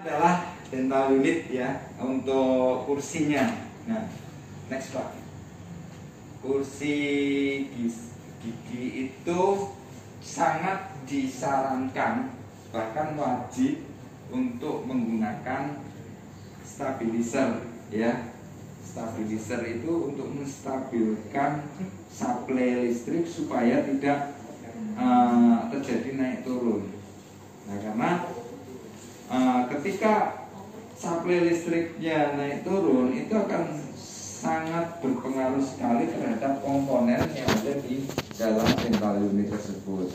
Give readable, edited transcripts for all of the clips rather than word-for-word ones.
Adalah dental unit ya untuk kursinya. Nah, next Pak. Kursi gigi itu sangat disarankan, bahkan wajib untuk menggunakan stabilizer ya. Stabilizer itu untuk menstabilkan suplai listrik supaya tidak terjadi naik turun. Nah, karena ketika suplai listriknya naik turun itu akan sangat berpengaruh sekali terhadap komponen yang ada di dalam dental unit tersebut.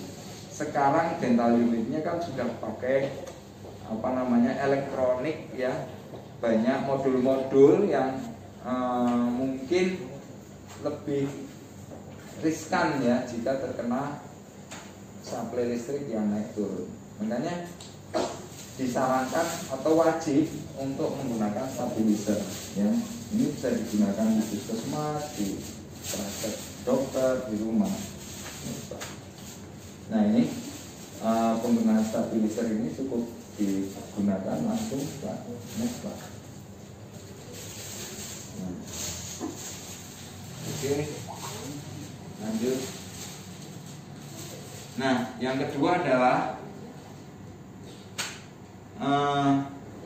Sekarang dental unitnya kan sudah pakai elektronik ya, banyak modul-modul yang mungkin lebih riskan ya jika terkena suplai listrik yang naik turun. Makanya disarankan atau wajib untuk menggunakan stabilizer ya. Ini bisa digunakan di puskesmas, di praktek dokter, di rumah. Nah, ini penggunaan stabilizer ini cukup digunakan langsung Pak. Next Pak. Nah. Oke, lanjut. Nah, yang kedua adalah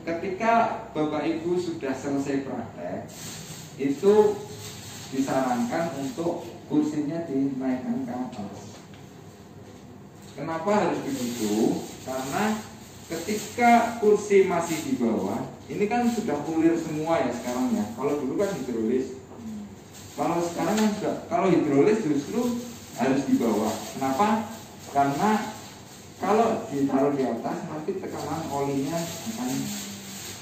ketika Bapak Ibu sudah selesai praktek, itu disarankan untuk kursinya dinaikkan ke atas. Kenapa harus begitu? Karena ketika kursi masih di bawah, ini kan sudah ulir semua ya sekarang ya. Kalau dulu kan hidrolis. Kalau sekarang kan sudah, kalau hidrolis justru harus di bawah. Kenapa? Karena kalau ditaruh di atas nanti tekanan olinya akan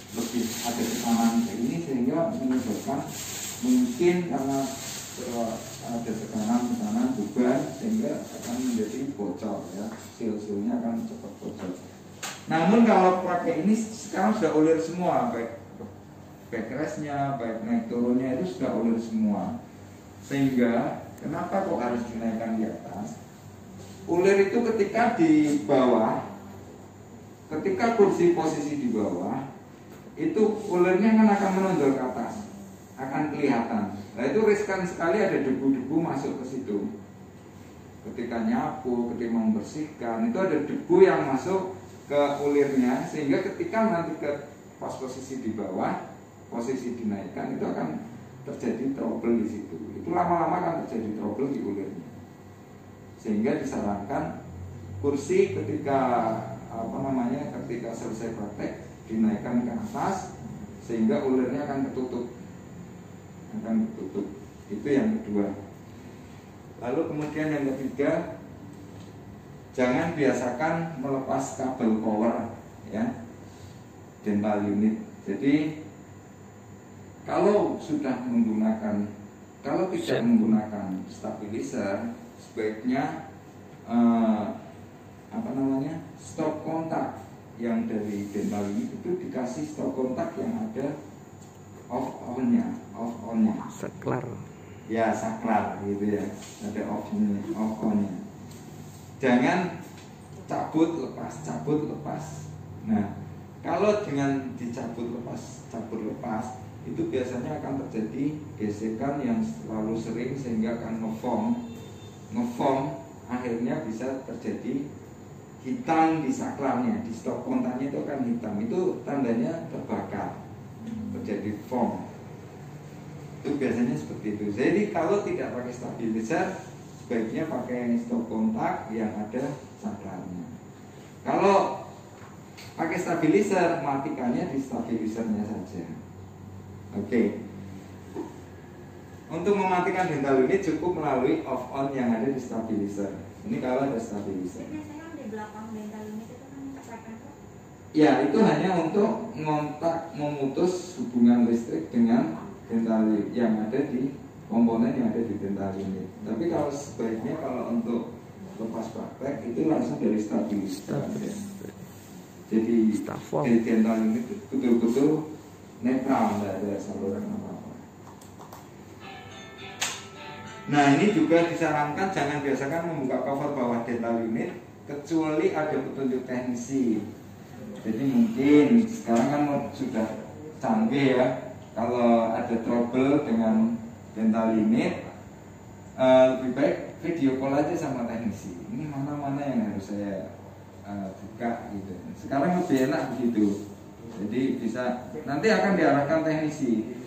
lebih ada tekanan kayak ini, sehingga menyebabkan mungkin karena ada tekanan beban sehingga akan menjadi bocor ya, sil-silnya akan cepat bocor. Namun kalau pakai ini sekarang sudah ulir semua, baik backrestnya, baik naik turunnya itu sudah ulir semua, sehingga kenapa kok harus dinaikkan di atas? Ulir itu ketika di bawah, ketika kursi posisi di bawah, itu ulirnya kan akan menonjol ke atas, akan kelihatan. Nah, itu riskan sekali ada debu-debu masuk ke situ. Ketika nyapu, ketika membersihkan, itu ada debu yang masuk ke ulirnya, sehingga ketika nanti ke pas posisi di bawah, posisi dinaikkan, itu akan terjadi trouble di situ. Itu lama-lama akan terjadi trouble di ulirnya. Sehingga disarankan kursi ketika ketika selesai praktek dinaikkan ke atas sehingga ulirnya akan ketutup. Itu yang kedua. Lalu kemudian yang ketiga, jangan biasakan melepas kabel power ya, dental unit. Jadi kalau tidak menggunakan stabilizer, sebaiknya stop kontak yang dari dental unit itu dikasih stop kontak yang ada off onnya. Saklar. Ya, saklar gitu ya. Ada off onnya. Jangan cabut lepas. Nah, kalau dengan dicabut lepas itu biasanya akan terjadi gesekan yang terlalu sering sehingga akan ngeform, akhirnya bisa terjadi hitam di saklarnya, di stop kontaknya itu akan hitam, itu tandanya terbakar, terjadi foam. Itu biasanya seperti itu. Jadi kalau tidak pakai stabilizer, sebaiknya pakai stop kontak yang ada saklarnya. Kalau pakai stabilizer, matikannya di stabilizernya saja. Oke. Untuk mematikan dental unit cukup melalui off on yang ada di stabilizer. Ini kalau ada stabilizer. Biasanya di belakang dental unit itu kan frekuensi. Ya, itu hanya untuk ngontak memutus hubungan listrik dengan dental unit yang ada di komponen yang ada di dental unit. Tapi kalau sebaiknya kalau untuk lepas praktek itu langsung dari stabilizer. Jadi dari dental unit betul-betul netral, tidak ada saluran apa-apa. Nah, ini juga disarankan jangan biasakan membuka cover bawah dental unit kecuali ada petunjuk teknisi. Jadi mungkin sekarang kan sudah canggih ya, kalau ada trouble dengan dental unit, lebih baik video call aja sama teknisi. Ini mana-mana yang harus saya buka gitu. Sekarang lebih enak begitu. Jadi bisa nanti akan diarahkan teknisi.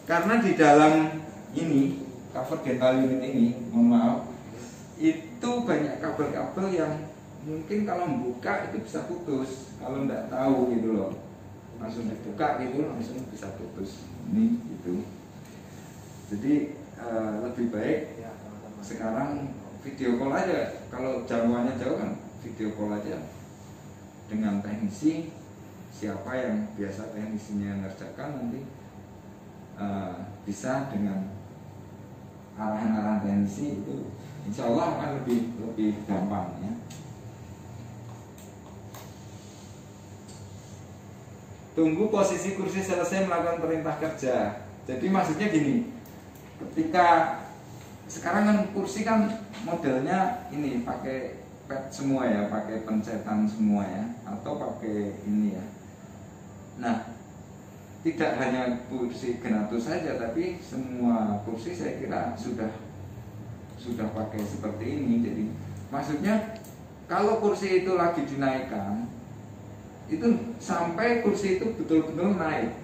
Karena di dalam ini cover dental unit ini, mohon maaf, itu banyak kabel-kabel yang mungkin kalau membuka itu bisa putus. Kalau nggak tahu gitu loh, langsung dibuka gitu langsung bisa putus. Ini gitu. Jadi lebih baik sekarang video call aja. Kalau jangkauannya jauh kan video call aja dengan teknisi, siapa yang biasa teknisinya ngerjakan nanti bisa dengan arahan-arahan teknisi itu insya Allah akan lebih gampang ya. Tunggu posisi kursi selesai melakukan perintah kerja. Jadi maksudnya gini, ketika sekarang kan kursi kan modelnya ini pakai pad semua ya, pakai pencetan semua ya, atau pakai ini ya. Nah, tidak hanya kursi Genatus saja, tapi semua kursi saya kira sudah pakai seperti ini. Jadi maksudnya kalau kursi itu lagi dinaikkan, itu sampai kursi itu betul-betul naik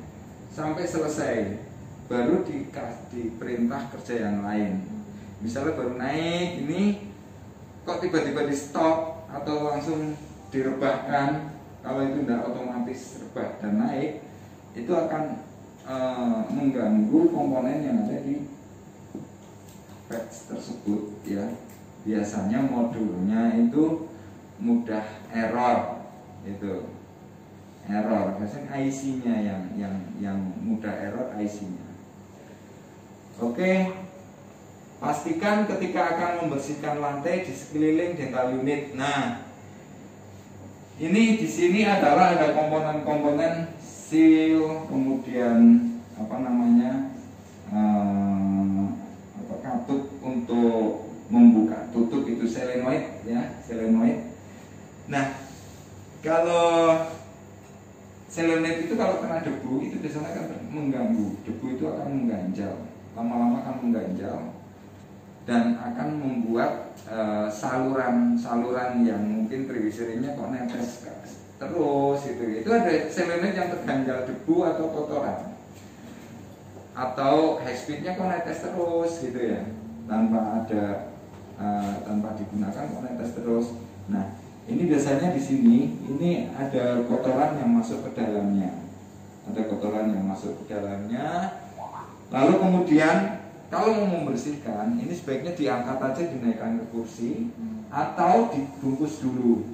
sampai selesai, baru diperintah kerja yang lain. Misalnya baru naik ini, kok tiba-tiba di stop atau langsung direbahkan, kalau itu tidak otomatis rebah dan naik, itu akan mengganggu komponen yang ada di patch tersebut ya. Biasanya modulnya itu mudah error, itu error. Biasanya IC-nya yang mudah error, IC-nya. Oke. Pastikan ketika akan membersihkan lantai di sekeliling dental unit. Nah, ini di sini adalah ada komponen-komponen seal, kemudian apa namanya katup untuk membuka tutup itu selenoid ya, selenoid. Nah, kalau selenoid itu kalau kena debu itu biasanya akan mengganggu. Debu itu akan mengganjal, lama-lama akan mengganjal dan akan membuat saluran-saluran yang mungkin periwiserinya kok netes terus itu ada selenoid yang terganjal debu atau kotoran, atau high speednya kok netes terus gitu ya, tanpa digunakan kok netes terus. Nah, ini biasanya di sini ini ada kotoran yang masuk ke dalamnya, lalu kemudian kalau mau membersihkan ini sebaiknya diangkat aja, dinaikkan ke kursi atau dibungkus dulu.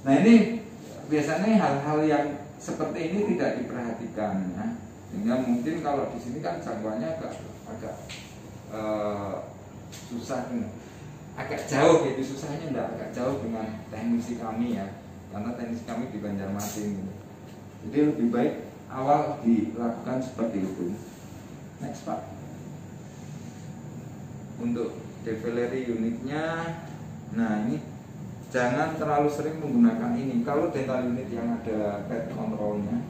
Nah, ini biasanya hal-hal yang seperti ini tidak diperhatikan ya. Sehingga mungkin kalau di sini kan jangkauannya agak susah, agak jauh gitu, susahnya agak jauh dengan teknisi kami ya, karena teknisi kami di Banjarmasin gitu. Jadi lebih baik awal dilakukan seperti itu. Next Pak. Untuk develry unitnya, nah ini jangan terlalu sering menggunakan ini. Kalau dental unit yang ada pad controlnya,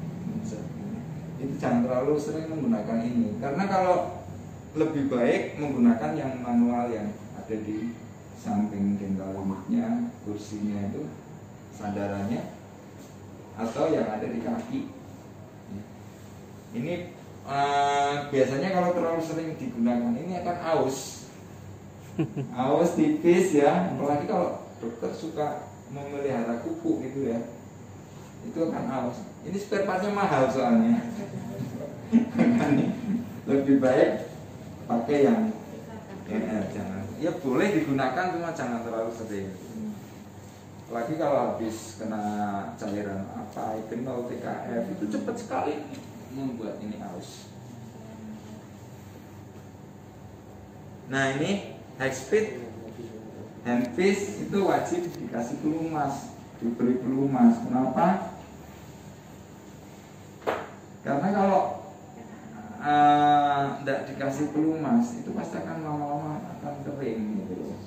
itu jangan terlalu sering menggunakan ini, karena kalau lebih baik menggunakan yang manual yang ada di samping dental unitnya, kursinya itu sandarannya, atau yang ada di kaki. Ini biasanya kalau terlalu sering digunakan ini akan aus tipis ya, apalagi kalau dokter suka memelihara kuku gitu ya, itu akan aus. Ini spare partnya mahal soalnya. Lebih baik pakai yang jangan, ya boleh digunakan cuma jangan terlalu sering. Apalagi kalau habis kena cairan apa, egenol, TKF, itu cepat sekali membuat ini aus. Nah, ini high speed handpiece itu wajib dikasih pelumas, diberi pelumas. Kenapa? Karena kalau tidak dikasih pelumas itu pasti akan lama-lama akan kering gitu.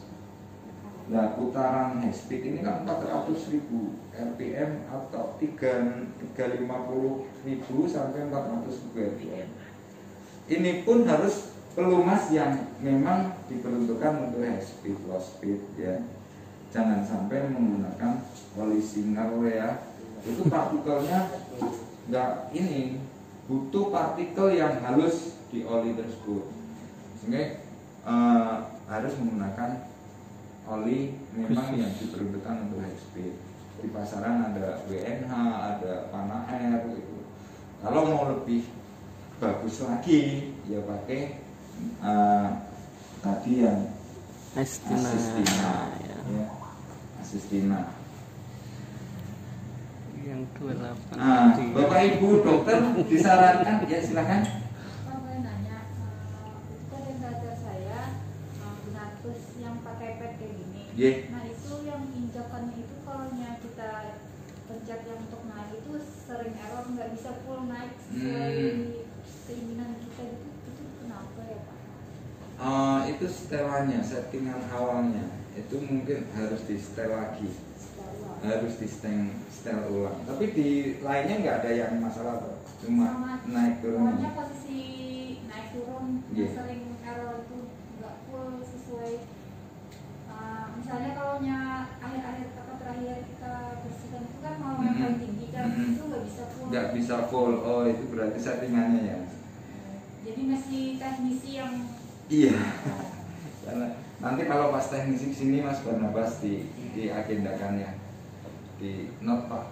Nah, putaran high speed ini kan 400.000 rpm atau 350.000 sampai 400.000 rpm. Ini pun harus pelumas yang memang diperuntukkan untuk high speed, low speed ya. Jangan sampai menggunakan oli signal ya. Itu partikelnya nggak ini, butuh partikel yang halus di oli tersebut. Sehingga harus menggunakan oli memang yang diperuntukkan untuk high speed. Di pasaran ada WNH, ada Panair gitu. Kalau mau lebih bagus lagi ya pakai tadi yang Asistina ya. Asistina yang 28. Nah, Bapak Ibu dokter disarankan ya silakan. Yeah. Nah itu yang injakannya itu kalau kita pencet yang untuk naik itu sering error, nggak bisa full naik sesuai keinginan kita gitu. Itu kenapa ya Pak? Itu setelannya, settingan awalnya itu mungkin harus di setel lagi, harus di setel ulang. Tapi di lainnya nggak ada yang masalah tuh, cuma naik turun. Pokoknya posisi naik turun sering error itu nggak full sesuai. Misalnya kalau akhir-akhir terakhir kita bersihkan itu kan mau yang paling tinggi kan itu nggak bisa full. Nggak bisa full. Oh itu berarti settingannya ya. Jadi masih teknisi yang. Iya. Nanti kalau pas teknisi sini Mas Barnabas diagendakan ya, di note Pak.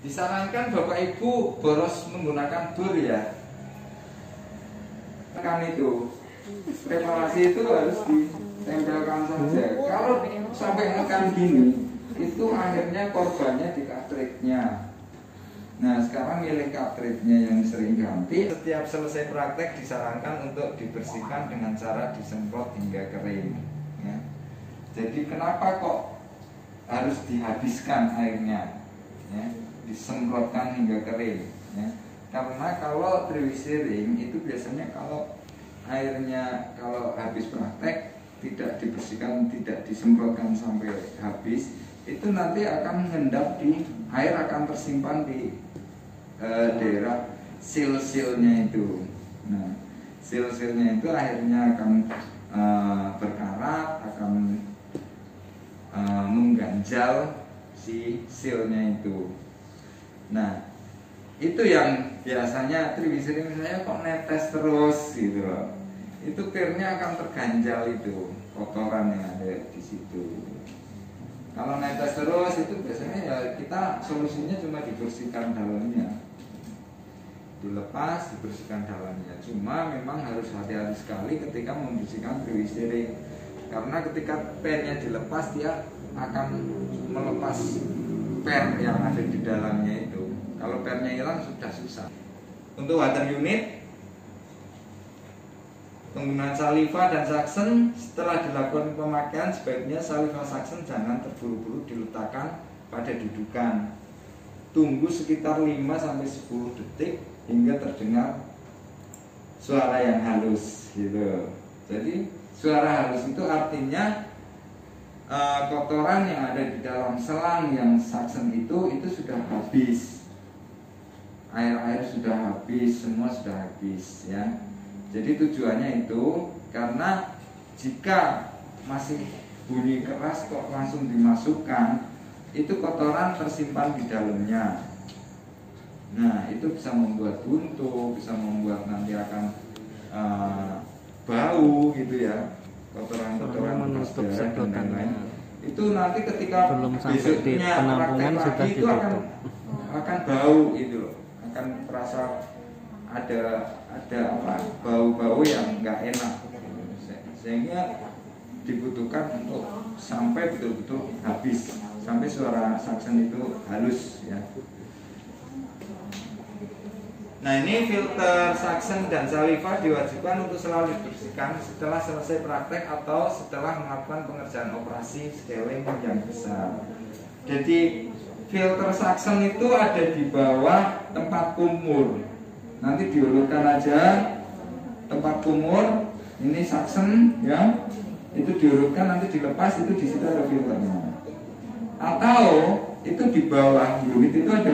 Disarankan Bapak Ibu boros menggunakan bor ya. Kan itu. Preparasi itu harus ditempelkan saja. Kalau sampai ngekan gini, itu akhirnya korbannya di cartridge-nya. Nah, sekarang milih cartridge-nya yang sering ganti. Setiap selesai praktek disarankan untuk dibersihkan dengan cara disemprot hingga kering. Ya. Jadi kenapa kok harus dihabiskan airnya? Ya, disemprotkan hingga kering. Ya. Karena kalau triwisiring itu biasanya kalau airnya kalau habis praktek tidak dibersihkan, tidak disemprotkan sampai habis, itu nanti akan mengendap di air, akan tersimpan di daerah sil-silnya itu. Nah, sil-silnya itu akhirnya akan berkarat, akan mengganjal si silnya itu. Nah, itu yang biasanya triwisiring saya kok netes terus gitu loh. Itu pirnya akan terganjal itu kotoran yang ada di situ. Kalau netes terus itu biasanya ya kita solusinya cuma dibersihkan dalamnya, dilepas, dibersihkan dalamnya. Cuma memang harus hati-hati sekali ketika membersihkan triwisiring, karena ketika pernya dilepas dia akan melepas per yang ada di dalamnya itu. Kalau pernya hilang sudah susah. Untuk water unit, penggunaan saliva dan suction setelah dilakukan pemakaian sebaiknya saliva suction jangan terburu-buru diletakkan pada dudukan. Tunggu sekitar 5-10 detik hingga terdengar suara yang halus gitu. Jadi suara halus itu artinya kotoran yang ada di dalam selang yang suction itu sudah habis. Air sudah habis, semua sudah habis ya. Jadi tujuannya itu karena jika masih bunyi keras kok langsung dimasukkan, itu kotoran tersimpan di dalamnya. Nah, itu bisa membuat buntu, bisa membuat nanti akan bau gitu ya. Kotoran-kotoran bekas darah dan lain-lain. Itu nanti ketika belum sampai di penampungan sudah itu akan bau gitu loh. Akan terasa ada apa bau-bau yang nggak enak, sehingga dibutuhkan untuk sampai betul-betul habis, sampai suara suction itu halus ya. Nah, ini filter suction dan saliva diwajibkan untuk selalu dibersihkan setelah selesai praktek atau setelah melakukan pengerjaan operasi scaling yang besar. Jadi filter suction itu ada di bawah tempat kumur. Nanti diulurkan aja tempat kumur, ini suction ya. itu diurutkan nanti dilepas, itu di situ ada filternya. Atau itu di bawah unit itu ada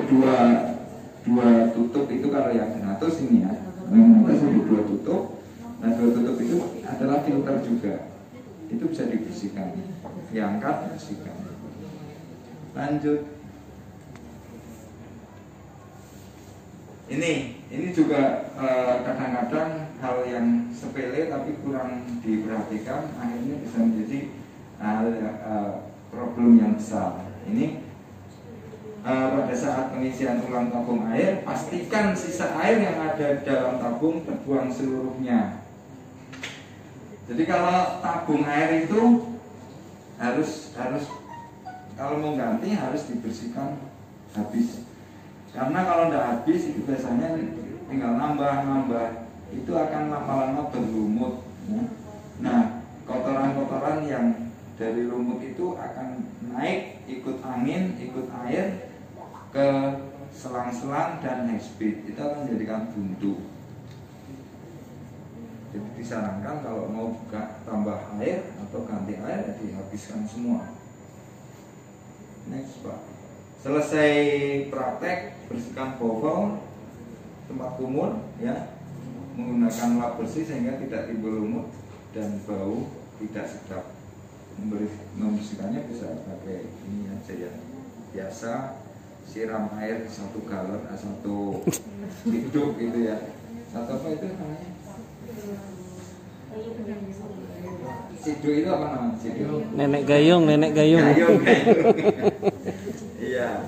dua tutup, itu kalau yang Donatus ini ya, yang ada dua tutup. Nah, dua tutup itu adalah filter juga, itu bisa dibersihkan, diangkat, bersihkan. Lanjut. Ini juga kadang-kadang hal yang sepele tapi kurang diperhatikan, akhirnya bisa menjadi problem yang besar. Ini pada saat pengisian ulang tabung air, pastikan sisa air yang ada dalam tabung terbuang seluruhnya. Jadi kalau tabung air itu harus kalau mau ganti harus dibersihkan habis. Karena kalau tidak habis itu biasanya tinggal nambah, itu akan lama-lama berlumut. Ya. Nah, kotoran-kotoran yang dari lumut itu akan naik, ikut angin, ikut air ke selang-selang dan high speed, itu akan menjadikan buntu. Jadi disarankan kalau mau buka tambah air atau ganti air, ya dihabiskan semua. Next Pak. Selesai praktek, bersihkan bawah tempat kumur ya, menggunakan lap bersih sehingga tidak timbul lumut dan bau tidak sedap. Membersihkannya bisa pakai ini aja ya, biasa siram air 1 galon, 1 hidup gitu ya. Satu apa itu namanya? Sidu itu apa namanya? Sidu. Nenek gayung. Gayung. Iya,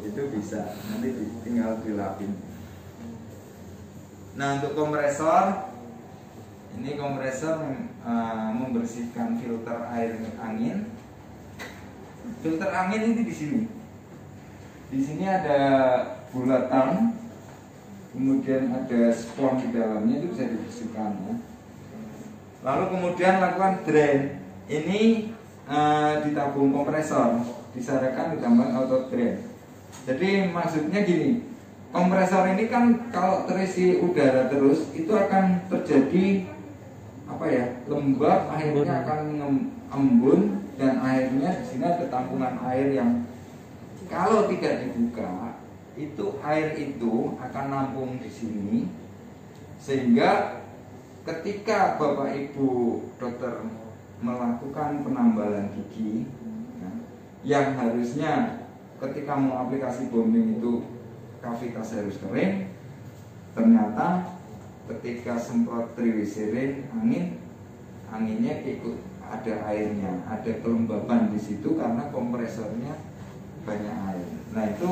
itu bisa. Nanti tinggal dilapin. Nah, untuk kompresor, ini kompresor membersihkan filter air angin. Filter angin ini di sini. Di sini ada bulatan, kemudian ada spons di dalamnya, itu bisa dibersihkan ya. Lalu kemudian lakukan drain. Ini di tabung kompresor disarankan ditambah auto drain. Jadi maksudnya gini, kompresor ini kan kalau terisi udara terus itu akan terjadi apa ya, lembab, akhirnya akan embun dan akhirnya di sini ada tampungan air yang kalau tidak dibuka itu air itu akan nampung di sini, sehingga ketika Bapak Ibu dokter melakukan penambalan gigi ya, yang harusnya ketika mau aplikasi bonding itu kavitas harus kering, ternyata ketika semprot triwisirin anginnya ikut ada airnya, ada kelembaban di situ karena kompresornya banyak air. Nah itu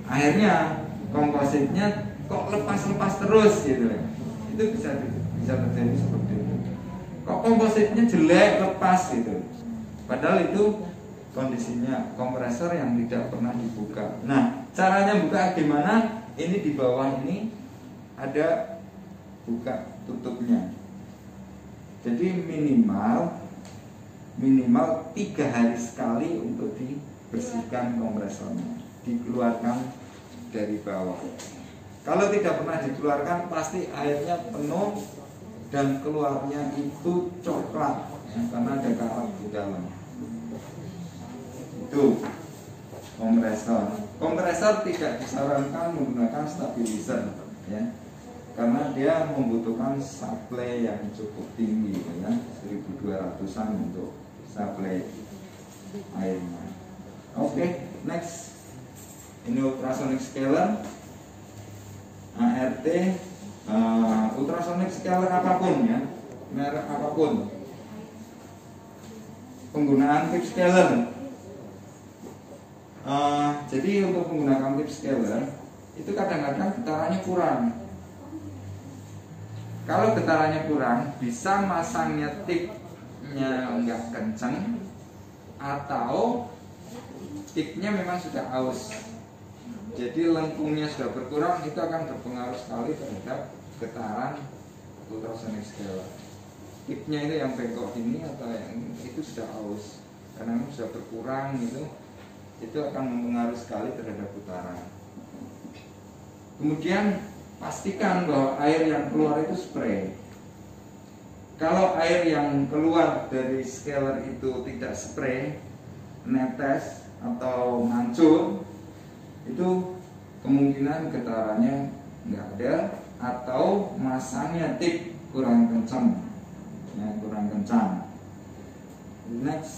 akhirnya kompositnya kok lepas terus gitu ya. Itu bisa terjadi seperti itu. Kok kompositnya jelek lepas gitu. Padahal itu kondisinya kompresor yang tidak pernah dibuka. Nah, caranya buka gimana? Ini di bawah ini ada buka tutupnya. Jadi minimal 3 hari sekali untuk dibersihkan kompresornya, dikeluarkan dari bawah. Kalau tidak pernah dikeluarkan pasti airnya penuh dan keluarnya itu coklat ya, karena ada karat di dalam. Itu kompresor tidak disarankan menggunakan stabilizer ya, karena dia membutuhkan supply yang cukup tinggi ya, 1200-an untuk supply airnya. Oke, next. Ini ultrasonic scaler ART, ultrasonic scaler apapun ya, merek apapun. Penggunaan tip scaler. Jadi untuk menggunakan tip scaler itu kadang-kadang getarannya kurang. Kalau getarannya kurang, bisa masangnya tipnya enggak kenceng atau tipnya memang sudah aus. Jadi lengkungnya sudah berkurang, itu akan berpengaruh sekali terhadap getaran ultrasonic scaler. Tipnya itu yang bengkok ini atau yang itu sudah aus, karena itu sudah berkurang itu akan mempengaruhi sekali terhadap getaran. Kemudian pastikan bahwa air yang keluar itu spray. Kalau air yang keluar dari scaler itu tidak spray, netes atau mancur, itu kemungkinan getarannya nggak ada atau masanya tip kurang kencang, ya, kurang kencang. Next,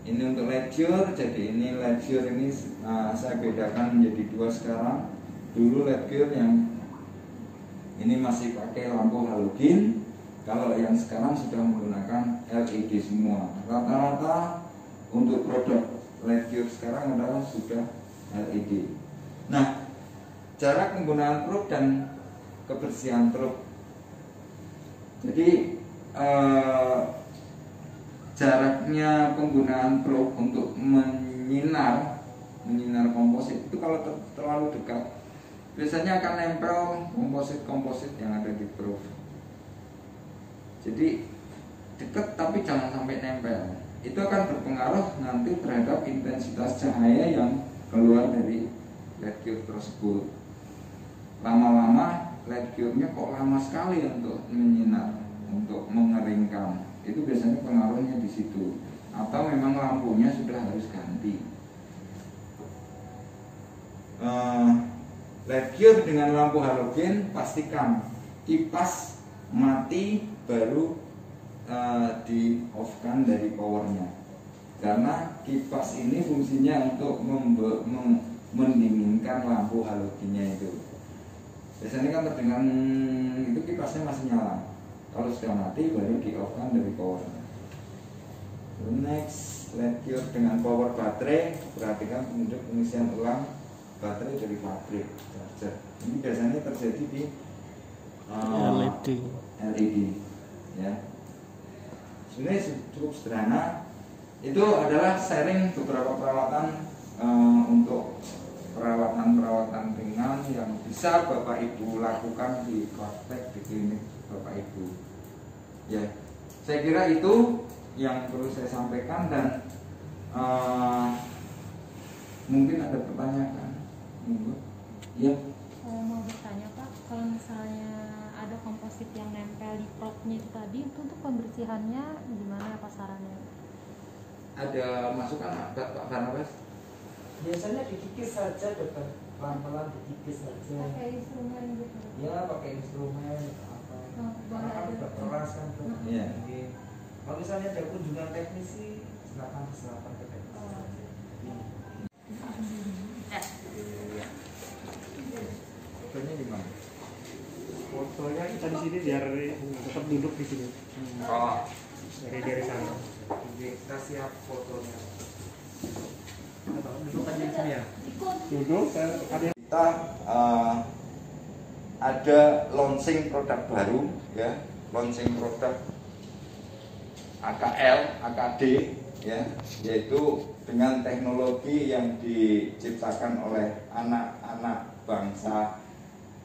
ini untuk LED cure. Jadi ini LED cure ini saya bedakan menjadi dua sekarang. Dulu LED cure yang ini masih pakai lampu halogen, kalau yang sekarang sudah menggunakan LED semua. Rata-rata untuk produk LED cure sekarang adalah sudah LED. Nah, jarak penggunaan probe dan kebersihan probe. Jadi jaraknya penggunaan probe untuk menyinar komposit itu kalau terlalu dekat biasanya akan nempel komposit yang ada di probe. Jadi dekat tapi jangan sampai nempel. Itu akan berpengaruh nanti terhadap intensitas cahaya yang keluar dari LED cure tersebut. Lama-lama LED cure-nya kok lama sekali untuk menyinar, untuk mengeringkan. Itu biasanya pengaruhnya di situ. Atau memang lampunya sudah harus ganti. LED cure dengan lampu halogen, pastikan kipas mati baru di off-kan dari powernya. Karena kipas ini fungsinya untuk mendinginkan lampu halogennya itu. Biasanya kan terdengar itu kipasnya masih nyala. Kalau sudah mati baru di off-kan dari powernya. Next, LED cure dengan power baterai. Perhatikan pengisian ulang baterai dari pabrik charger. Ini biasanya terjadi di LED ya. Sebenarnya cukup sederhana. Itu adalah sharing beberapa peralatan untuk perawatan ringan yang bisa Bapak Ibu lakukan di praktek di klinik Bapak Ibu. Ya, saya kira itu yang perlu saya sampaikan dan mungkin ada pertanyaan. Ya. Mau bertanya Pak, kalau misalnya ada komposit yang nempel di probe-nya itu tadi, itu untuk pembersihannya gimana Pak sarannya? Ada masukan Pak Barnabas? Biasanya dikikis saja dokter, pelan-pelan dikikis saja. Pakai instrumen gitu? Ya pakai instrumen apa? Karena kan udah keras kan tuh. Iya. Kalau misalnya ada kunjungan teknisi, silakan ke teknisi saja. Fotonya di mana? Fotonya kita di sini biar tetap duduk di sini. Oh, Dari sana. Kita siap fotonya. Duduk aja di sini ya. Duduk. kita ada launching produk baru ya, launching produk AKL, AKD ya, yaitu dengan teknologi yang diciptakan oleh anak-anak bangsa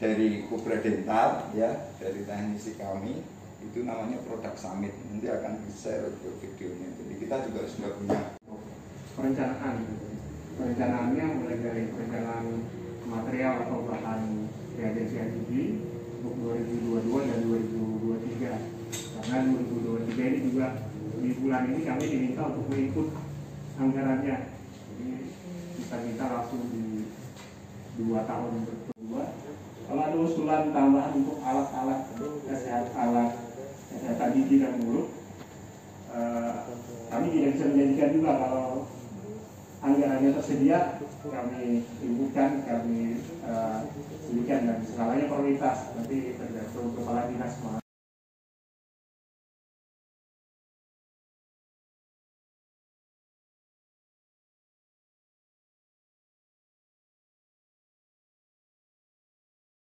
dari Kubra Dental ya, dari teknisi kami, itu namanya produk Summit. Nanti akan di-share videonya. Jadi kita juga sudah punya perencanaannya mulai dari perencanaan material atau bahan reagensi untuk 2022 dan 2023. Karena 2023 ini juga di bulan ini kami diminta untuk mengikut anggarannya. Jadi kita minta langsung di 2 tahun berdua. Kalau ada usulan tambahan untuk alat-alat kesehatan, alat kesehatan gigi dan mulut, kami tidak bisa menjanjikan juga kalau anggarannya tersedia, kami infokan, kami sebutkan dan skalanya prioritas nanti tergantung kepala dinas